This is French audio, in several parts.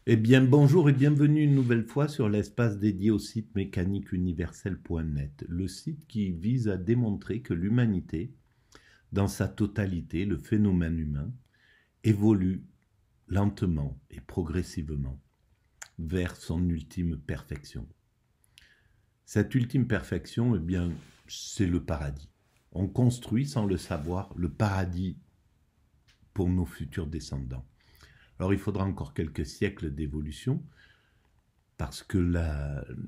Eh bien, bonjour et bienvenue une nouvelle fois sur l'espace dédié au site mécaniqueuniverselle.net, le site qui vise à démontrer que l'humanité, dans sa totalité, le phénomène humain, évolue lentement et progressivement vers son ultime perfection. Cette ultime perfection, eh bien, c'est le paradis. On construit, sans le savoir, le paradis pour nos futurs descendants. Alors, il faudra encore quelques siècles d'évolution, parce que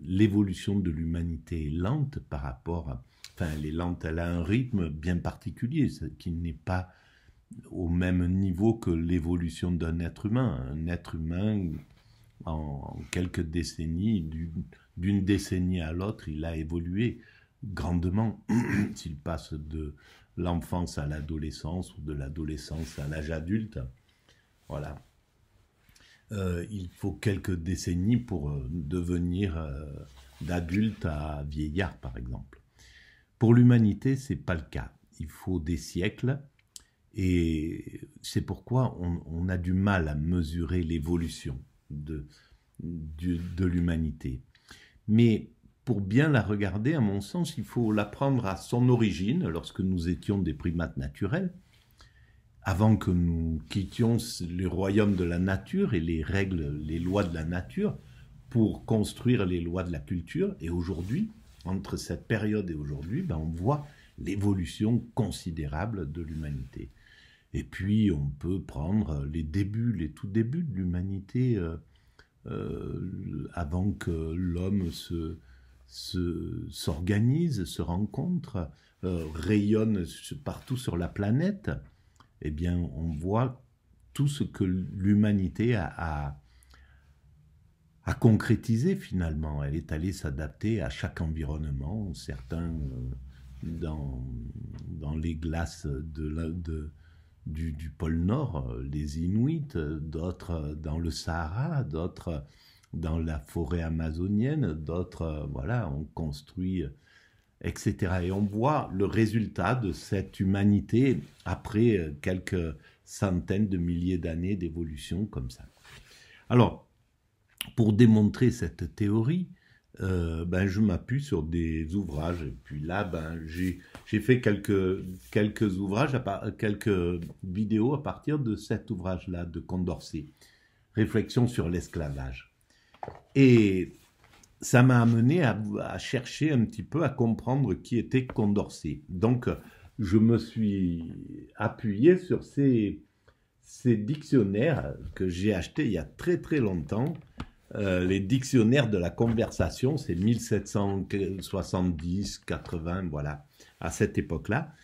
l'évolution de l'humanité est lente par rapport à... Enfin, elle est lente, elle a un rythme bien particulier, qui n'est pas au même niveau que l'évolution d'un être humain. Un être humain, en quelques décennies, d'une décennie à l'autre, il a évolué grandement. S'il passe de l'enfance à l'adolescence ou de l'adolescence à l'âge adulte, voilà. Il faut quelques décennies pour devenir d'adulte à vieillard, par exemple. Pour l'humanité, ce n'est pas le cas. Il faut des siècles, et c'est pourquoi on a du mal à mesurer l'évolution de l'humanité. Mais pour bien la regarder, à mon sens, il faut la prendre à son origine, lorsque nous étions des primates naturels, avant que nous quittions le royaume de la nature et les règles, les lois de la nature, pour construire les lois de la culture. Et aujourd'hui, entre cette période et aujourd'hui, on voit l'évolution considérable de l'humanité. Et puis, on peut prendre les tout débuts de l'humanité, avant que l'homme s'organise, se rencontre, rayonne partout sur la planète. Eh bien, on voit tout ce que l'humanité a concrétisé finalement. Elle est allée s'adapter à chaque environnement, certains dans les glaces du pôle Nord, les Inuits, d'autres dans le Sahara, d'autres dans la forêt amazonienne, d'autres, voilà, ont construit, etc. Et on voit le résultat de cette humanité après quelques centaines de milliers d'années d'évolution comme ça. Alors, pour démontrer cette théorie, je m'appuie sur des ouvrages. Et puis là, j'ai fait quelques ouvrages, quelques vidéos à partir de cet ouvrage-là de Condorcet, Réflexion sur l'esclavage. Et ça m'a amené à chercher un petit peu, à comprendre qui était Condorcet. Donc, je me suis appuyé sur ces dictionnaires que j'ai achetés il y a très très longtemps. Les dictionnaires de la conversation, c'est 1770, 80, voilà, à cette époque-là.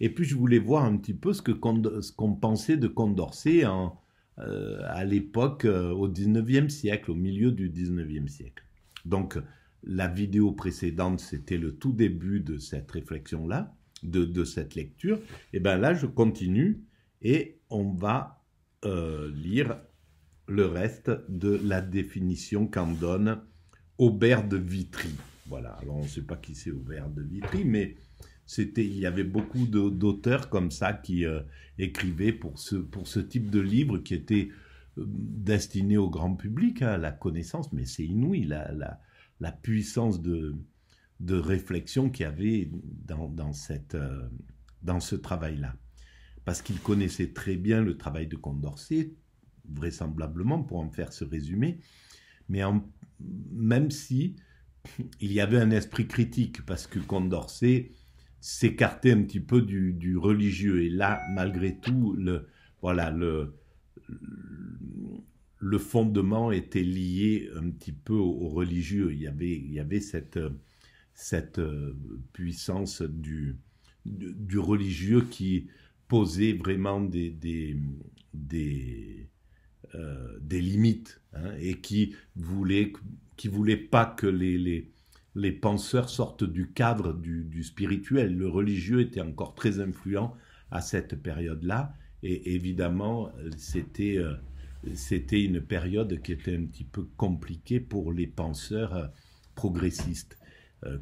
Et puis je voulais voir un petit peu ce qu'on pensait de Condorcet à l'époque, au 19e siècle, au milieu du 19e siècle. Donc la vidéo précédente, c'était le tout début de cette réflexion-là, de cette lecture. Et bien là, je continue et on va lire le reste de la définition qu'en donne Aubert de Vitry. Voilà, alors on ne sait pas qui c'est Aubert de Vitry, mais il y avait beaucoup d'auteurs comme ça qui écrivaient pour ce type de livre qui était destiné au grand public, à la connaissance, mais c'est inouï la puissance de réflexion qu'il y avait dans ce travail-là. Parce qu'il connaissait très bien le travail de Condorcet, vraisemblablement, pour en faire ce résumé, mais même si il y avait un esprit critique, parce que Condorcet s'écartait un petit peu du religieux, et là, malgré tout, le fondement était lié un petit peu au religieux. Il y avait cette puissance du religieux qui posait vraiment des limites, hein, et qui voulait pas que les penseurs sortent du cadre du spirituel. Le religieux était encore très influent à cette période-là, et évidemment, c'était une période qui était un petit peu compliquée pour les penseurs progressistes,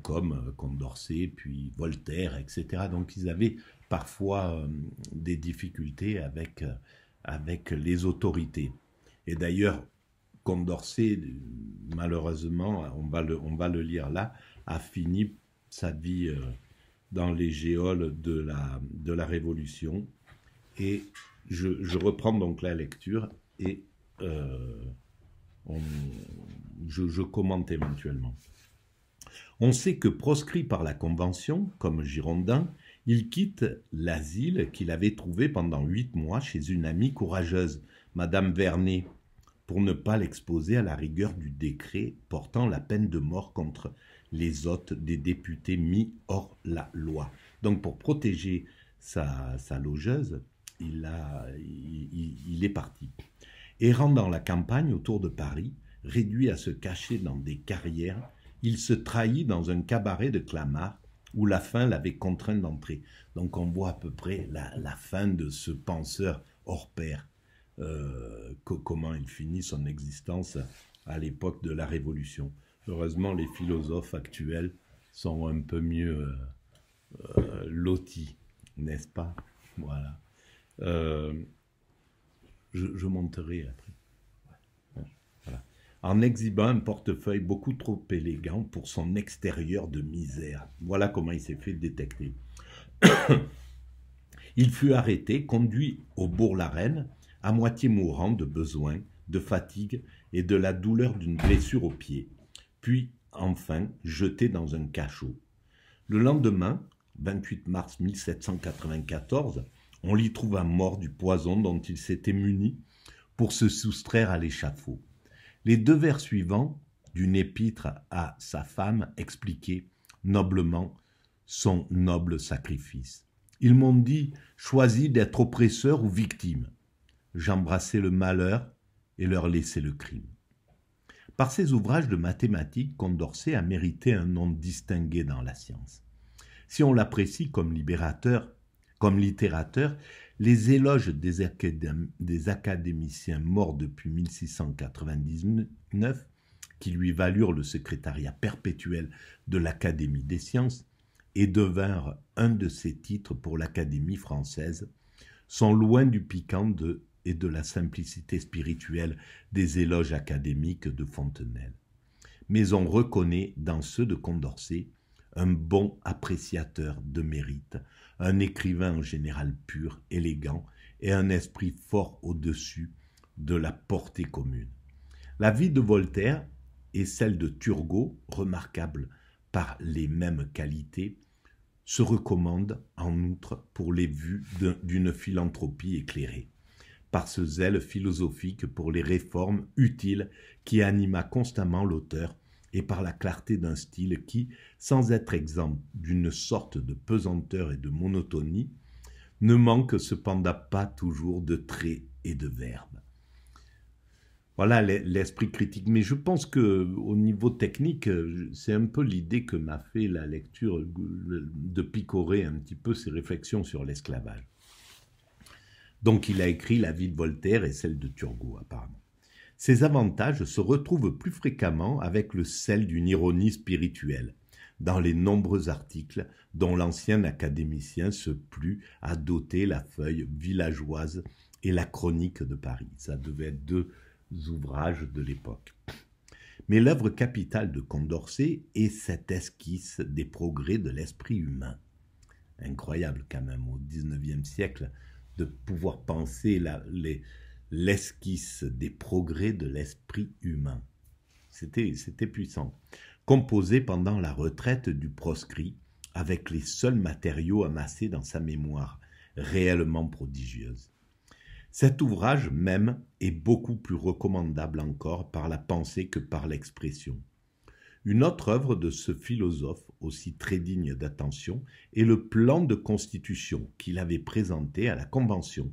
comme Condorcet, puis Voltaire, etc. Donc ils avaient parfois des difficultés avec les autorités. Et d'ailleurs, Condorcet, malheureusement, on va le lire là, a fini sa vie dans les geôles de la Révolution. Et je reprends donc la lecture et je commente éventuellement. On sait que proscrit par la Convention, comme Girondin, il quitte l'asile qu'il avait trouvé pendant 8 mois chez une amie courageuse, Madame Vernet, pour ne pas l'exposer à la rigueur du décret portant la peine de mort contre les hôtes des députés mis hors la loi. Donc pour protéger sa logeuse, il est parti. Errant dans la campagne autour de Paris, réduit à se cacher dans des carrières, il se trahit dans un cabaret de Clamart où la faim l'avait contraint d'entrer. Donc on voit à peu près la fin de ce penseur hors pair, comment il finit son existence à l'époque de la Révolution. Heureusement, les philosophes actuels sont un peu mieux lotis, n'est-ce pas? Voilà. Je monterai après. Voilà. En exhibant un portefeuille beaucoup trop élégant pour son extérieur de misère. Voilà comment il s'est fait détecter. Il fut arrêté, conduit au Bourg-la-Reine, à moitié mourant de besoin, de fatigue et de la douleur d'une blessure au pied, puis enfin jeté dans un cachot. Le lendemain, 28 mars 1794, on l'y trouva mort du poison dont il s'était muni pour se soustraire à l'échafaud. Les 2 vers suivants d'une épître à sa femme expliquaient noblement son noble sacrifice. Ils m'ont dit « choisis d'être oppresseur ou victime. J'embrassais le malheur et leur laissais le crime. » Par ses ouvrages de mathématiques, Condorcet a mérité un nom distingué dans la science. Si on l'apprécie comme littérateur, les éloges des académiciens morts depuis 1699, qui lui valurent le secrétariat perpétuel de l'Académie des sciences et devinrent un de ses titres pour l'Académie française, sont loin du piquant et de la simplicité spirituelle des éloges académiques de Fontenelle. Mais on reconnaît dans ceux de Condorcet un bon appréciateur de mérite, un écrivain en général pur, élégant et un esprit fort au-dessus de la portée commune. La vie de Voltaire et celle de Turgot, remarquables par les mêmes qualités, se recommandent en outre pour les vues d'une philanthropie éclairée, par ce zèle philosophique pour les réformes utiles qui anima constamment l'auteur et par la clarté d'un style qui, sans être exempt d'une sorte de pesanteur et de monotonie, ne manque cependant pas toujours de traits et de verbes. Voilà l'esprit critique. Mais je pense qu'au niveau technique, c'est un peu l'idée que m'a fait la lecture de picorer un petit peu ses réflexions sur l'esclavage. Donc il a écrit la vie de Voltaire et celle de Turgot, apparemment. Ces avantages se retrouvent plus fréquemment avec le sel d'une ironie spirituelle, dans les nombreux articles dont l'ancien académicien se plut à doter la feuille villageoise et la chronique de Paris. Ça devait être 2 ouvrages de l'époque. Mais l'œuvre capitale de Condorcet est cette esquisse des progrès de l'esprit humain. Incroyable quand même, au XIXe siècle, de pouvoir penser l'esquisse des progrès de l'esprit humain. C'était puissant. Composé pendant la retraite du proscrit, avec les seuls matériaux amassés dans sa mémoire, réellement prodigieuse. Cet ouvrage même est beaucoup plus recommandable encore par la pensée que par l'expression. Une autre œuvre de ce philosophe, aussi très digne d'attention, est le plan de constitution qu'il avait présenté à la Convention.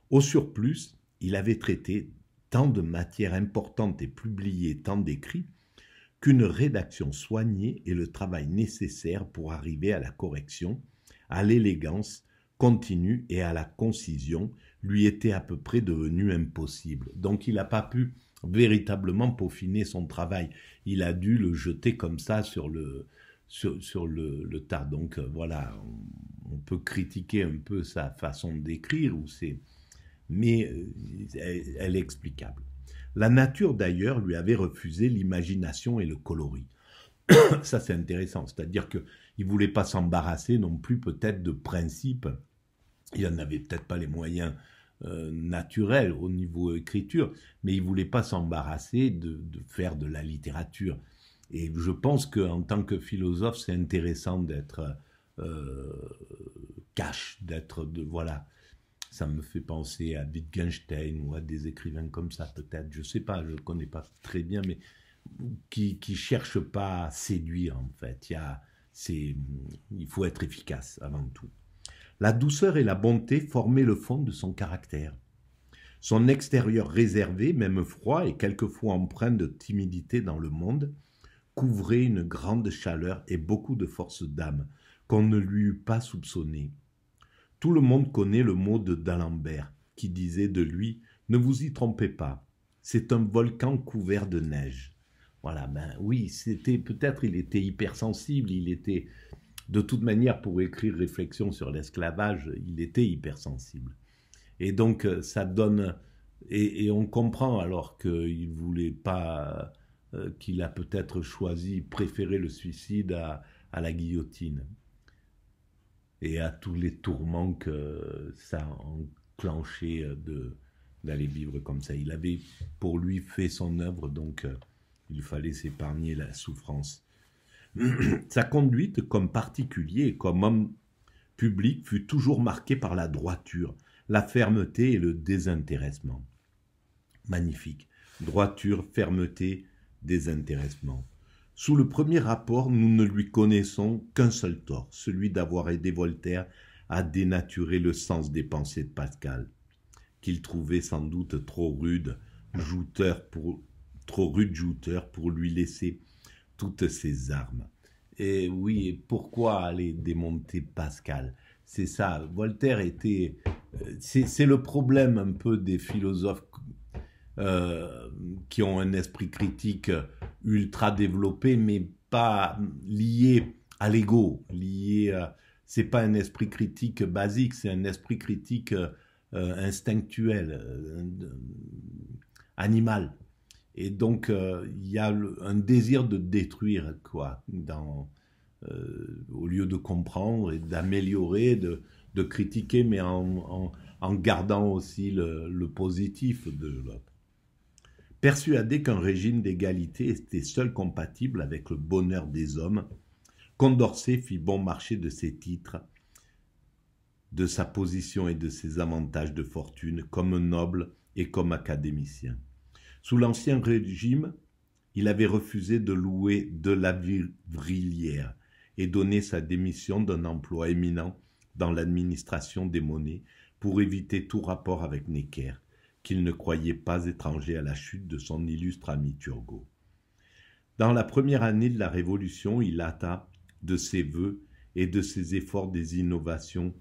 Au surplus, il avait traité tant de matières importantes et publié tant d'écrits qu'une rédaction soignée et le travail nécessaire pour arriver à la correction, à l'élégance continue et à la concision lui étaient à peu près devenus impossibles. Donc il n'a pas pu véritablement peaufiner son travail. Il a dû le jeter comme ça sur le tas. Donc voilà, on peut critiquer un peu sa façon d'écrire, mais elle est explicable. La nature, d'ailleurs, lui avait refusé l'imagination et le coloris. Ça, c'est intéressant. C'est-à-dire qu'il ne voulait pas s'embarrasser non plus peut-être de principes. Il n'en avait peut-être pas les moyens naturels au niveau écriture, mais il ne voulait pas s'embarrasser de faire de la littérature. Et je pense qu'en tant que philosophe, c'est intéressant d'être cash, voilà. Ça me fait penser à Wittgenstein ou à des écrivains comme ça, peut-être. Je ne sais pas, je ne connais pas très bien, mais qui cherchent pas à séduire, en fait. Il faut être efficace avant tout. La douceur et la bonté formaient le fond de son caractère. Son extérieur réservé, même froid et quelquefois empreint de timidité dans le monde, couvrait une grande chaleur et beaucoup de force d'âme qu'on ne lui eût pas soupçonné. Tout le monde connaît le mot de d'Alembert qui disait de lui « Ne vous y trompez pas, c'est un volcan couvert de neige ». Voilà, ben oui, peut-être il était hypersensible, il était de toute manière pour écrire Réflexion sur l'esclavage, il était hypersensible. Et donc ça donne, et on comprend alors qu'il ne voulait pas, qu'il a peut-être préféré le suicide à la guillotine et à tous les tourments que ça a enclenché d'aller vivre comme ça. Il avait pour lui fait son œuvre, donc il fallait s'épargner la souffrance. Sa conduite comme particulier et comme homme public fut toujours marquée par la droiture, la fermeté et le désintéressement. Magnifique. Droiture, fermeté, désintéressement. Sous le premier rapport, nous ne lui connaissons qu'un seul tort, celui d'avoir aidé Voltaire à dénaturer le sens des pensées de Pascal, qu'il trouvait sans doute trop rude jouteur pour lui laisser toutes ses armes. Et oui, et pourquoi aller démonter Pascal? C'est ça, Voltaire était... C'est le problème un peu des philosophes qui ont un esprit critique ultra développé, mais pas lié à l'ego. C'est pas un esprit critique basique, c'est un esprit critique instinctuel, animal. Et donc, il y a un désir de détruire, quoi, au lieu de comprendre et d'améliorer, de critiquer, mais en gardant aussi le positif de l'autre. Persuadé qu'un régime d'égalité était seul compatible avec le bonheur des hommes, Condorcet fit bon marché de ses titres, de sa position et de ses avantages de fortune comme noble et comme académicien. Sous l'Ancien Régime, il avait refusé de louer de la Vrillière et donné sa démission d'un emploi éminent dans l'administration des monnaies pour éviter tout rapport avec Necker, qu'il ne croyait pas étranger à la chute de son illustre ami Turgot. Dans la première année de la Révolution, il hâta de ses vœux et de ses efforts des innovations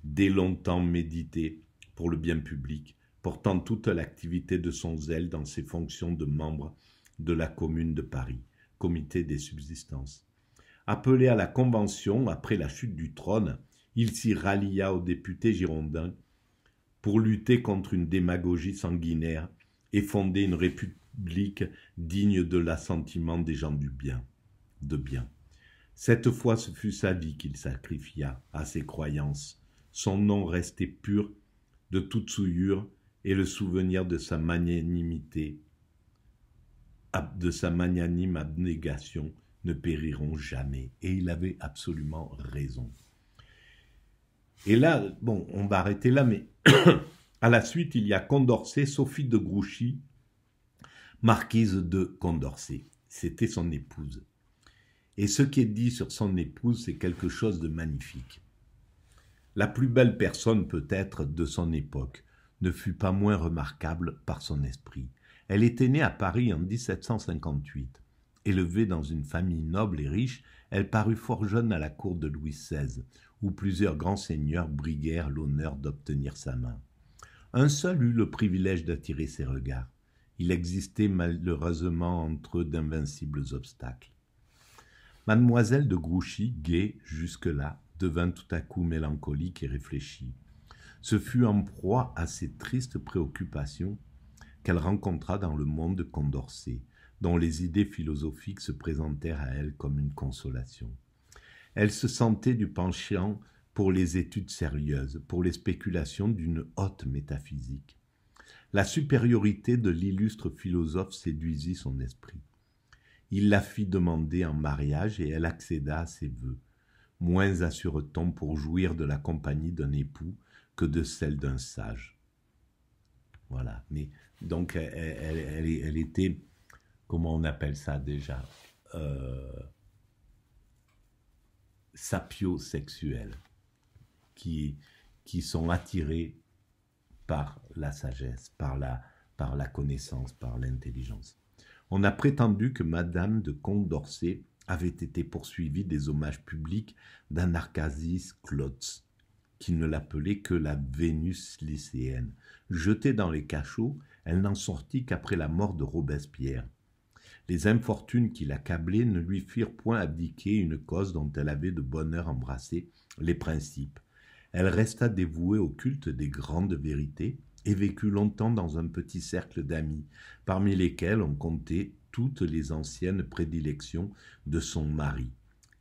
dès longtemps méditées pour le bien public, portant toute l'activité de son zèle dans ses fonctions de membre de la Commune de Paris, comité des subsistances. Appelé à la Convention après la chute du trône, il s'y rallia aux députés girondins pour lutter contre une démagogie sanguinaire et fonder une république digne de l'assentiment des gens de bien. Cette fois, ce fut sa vie qu'il sacrifia à ses croyances. Son nom restait pur de toute souillure et le souvenir de sa magnanimité, de sa magnanime abnégation ne périront jamais. Et il avait absolument raison. Et là, bon, on va arrêter là, mais à la suite, il y a Condorcet, Sophie de Grouchy, marquise de Condorcet. C'était son épouse. Et ce qui est dit sur son épouse, c'est quelque chose de magnifique. La plus belle personne peut-être de son époque ne fut pas moins remarquable par son esprit. Elle était née à Paris en 1758. Élevée dans une famille noble et riche, elle parut fort jeune à la cour de Louis XVI, où plusieurs grands seigneurs briguèrent l'honneur d'obtenir sa main. Un seul eut le privilège d'attirer ses regards. Il existait malheureusement entre eux d'invincibles obstacles. Mademoiselle de Grouchy, gaie jusque-là, devint tout à coup mélancolique et réfléchie. Ce fut en proie à ces tristes préoccupations qu'elle rencontra dans le monde Condorcet, dont les idées philosophiques se présentèrent à elle comme une consolation. Elle se sentait du penchant pour les études sérieuses, pour les spéculations d'une haute métaphysique. La supériorité de l'illustre philosophe séduisit son esprit. Il la fit demander en mariage et elle accéda à ses vœux. Moins assure-t-on pour jouir de la compagnie d'un époux que de celle d'un sage. Voilà. Mais donc elle était, comment on appelle ça déjà, sapiosexuels, qui sont attirés par la sagesse, par la connaissance, par l'intelligence. On a prétendu que Madame de Condorcet avait été poursuivie des hommages publics d'Anarchasis Klotz, qui ne l'appelait que la Vénus lycéenne. Jetée dans les cachots, elle n'en sortit qu'après la mort de Robespierre. Les infortunes qui l'accablaient ne lui firent point abdiquer une cause dont elle avait de bonne heure embrassé les principes. Elle resta dévouée au culte des grandes vérités et vécut longtemps dans un petit cercle d'amis, parmi lesquels on comptait toutes les anciennes prédilections de son mari,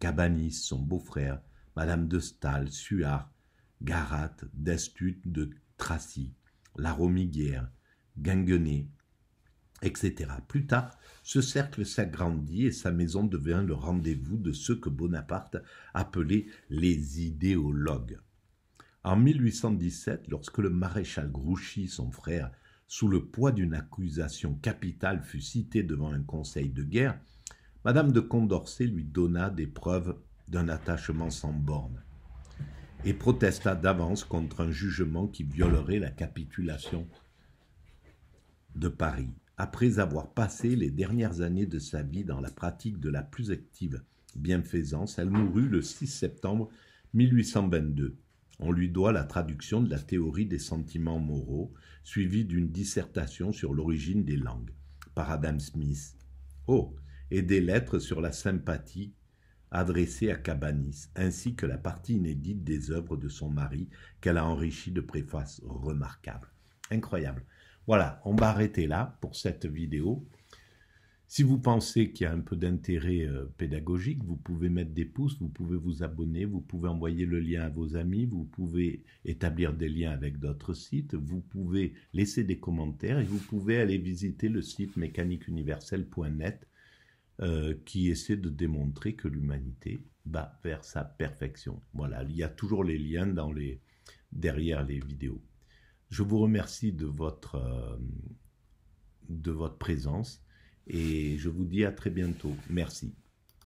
Cabanis, son beau-frère, Madame de Staël, Suard, Garat, d'Estut de Tracy, la Romiguière, Ginguené, etc. Plus tard, ce cercle s'agrandit et sa maison devint le rendez-vous de ceux que Bonaparte appelait les idéologues. En 1817, lorsque le maréchal Grouchy, son frère, sous le poids d'une accusation capitale fut cité devant un conseil de guerre, Madame de Condorcet lui donna des preuves d'un attachement sans bornes et protesta d'avance contre un jugement qui violerait la capitulation de Paris. Après avoir passé les dernières années de sa vie dans la pratique de la plus active bienfaisance, elle mourut le 6 septembre 1822. On lui doit la traduction de la théorie des sentiments moraux, suivie d'une dissertation sur l'origine des langues, par Adam Smith. Et des lettres sur la sympathie adressées à Cabanis, ainsi que la partie inédite des œuvres de son mari, qu'elle a enrichie de préfaces remarquables. Incroyable. Voilà, on va arrêter là pour cette vidéo. Si vous pensez qu'il y a un peu d'intérêt pédagogique, vous pouvez mettre des pouces, vous pouvez vous abonner, vous pouvez envoyer le lien à vos amis, vous pouvez établir des liens avec d'autres sites, vous pouvez laisser des commentaires et vous pouvez aller visiter le site mécaniqueuniverselle.net qui essaie de démontrer que l'humanité va vers sa perfection. Voilà, il y a toujours les liens derrière les vidéos. Je vous remercie de votre présence et je vous dis à très bientôt. Merci.